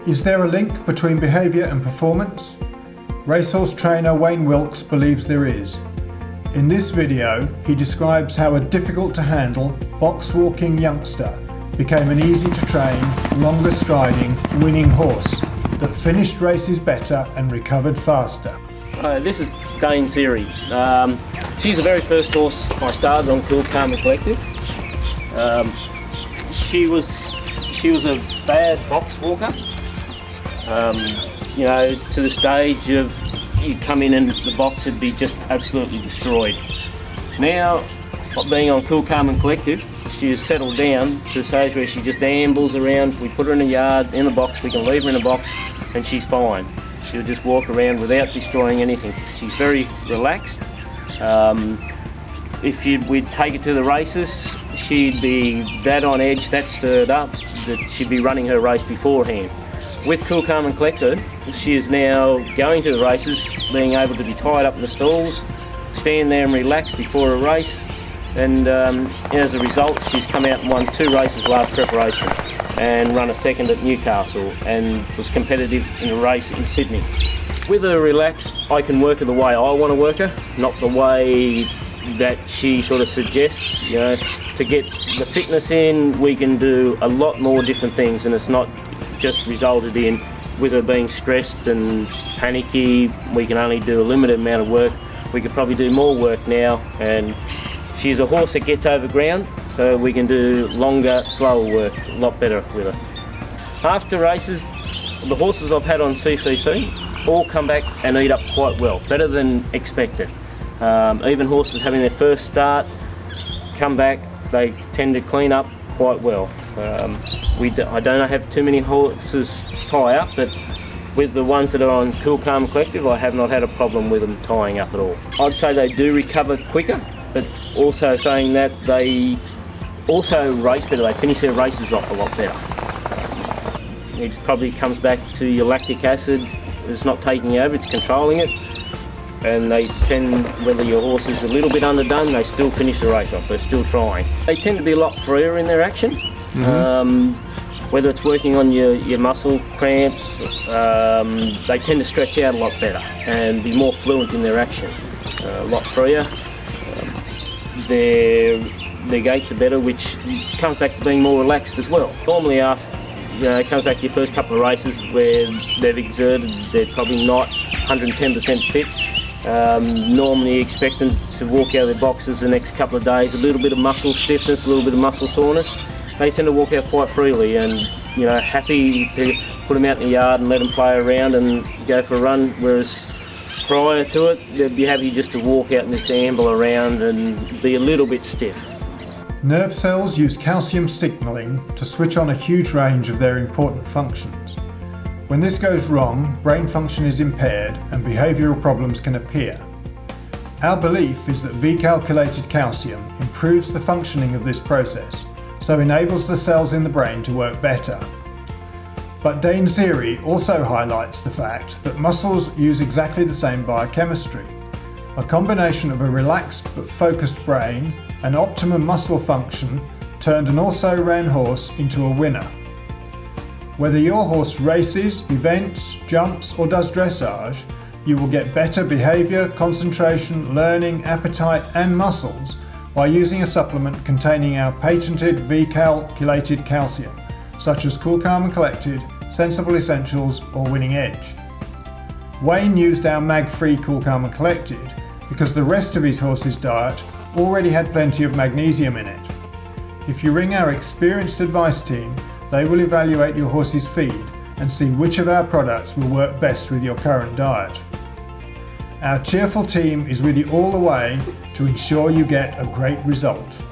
Is there a link between behaviour and performance? Racehorse trainer Wayne Wilkes believes there is. In this video, he describes how a difficult to handle, box-walking youngster became an easy to train, longer striding, winning horse that finished races better and recovered faster. This is Dane Seary. She's the very first horse I started on Cool, Calm and Collected. She was a bad box walker. You know, to the stage of you'd come in and the box would be just absolutely destroyed. Now, being on Cool, Calm and Collected, she has settled down to the stage where she just ambles around. We put her in a yard, in a box, we can leave her in a box and she's fine. She'll just walk around without destroying anything. She's very relaxed. If we'd take her to the races, she'd be that on edge, that stirred up, that she'd be running her race beforehand. With Cool, Calm and Collected, she is now going to the races, being able to be tied up in the stalls, stand there and relax before a race, and as a result she's come out and won 2 races last preparation and run a second at Newcastle and was competitive in a race in Sydney. With her relaxed, I can work her the way I want to work her, not the way that she sort of suggests. You know, to get the fitness in, we can do a lot more different things, and it's not just resulted in with her being stressed and panicky. We can only do a limited amount of work. We could probably do more work now, and she's a horse that gets over ground, so we can do longer, slower work a lot better with her. After races, the horses I've had on CCC all come back and eat up quite well, better than expected. Even horses having their first start come back, they tend to clean up quite well. I don't have too many horses tie up, but with the ones that are on Cool, Calm and Collective, I have not had a problem with them tying up at all. I'd say they do recover quicker, but also saying that they also race better. They finish their races off a lot better. It probably comes back to your lactic acid. It's not taking over, it's controlling it. And they tend, whether your horse is a little bit underdone, they still finish the race off, they're still trying. They tend to be a lot freer in their action. Whether it's working on your muscle cramps, they tend to stretch out a lot better and be more fluent in their action, a lot freer. Their gaits are better, which comes back to being more relaxed as well. Normally it comes back to your first couple of races where they've exerted, they're probably not 110% fit. Normally expect them to walk out of their boxes the next couple of days, a little bit of muscle stiffness, a little bit of muscle soreness. They tend to walk out quite freely and, you know, happy to put them out in the yard and let them play around and go for a run, whereas prior to it, they'd be happy just to walk out and just amble around and be a little bit stiff. Nerve cells use calcium signalling to switch on a huge range of their important functions. When this goes wrong, brain function is impaired and behavioural problems can appear. Our belief is that V-calculated calcium improves the functioning of this process, so enables the cells in the brain to work better. But Dane Seary also highlights the fact that muscles use exactly the same biochemistry. A combination of a relaxed but focused brain and optimum muscle function turned an also-ran horse into a winner. Whether your horse races, events, jumps or does dressage, you will get better behaviour, concentration, learning, appetite and muscles by using a supplement containing our patented V-calculated calcium, such as Cool, Calm and Collected, Sensible Essentials or Winning Edge. Wayne used our mag-free Cool, Calm and Collected because the rest of his horse's diet already had plenty of magnesium in it. If you ring our experienced advice team, they will evaluate your horse's feed and see which of our products will work best with your current diet. Our cheerful team is with you all the way to ensure you get a great result.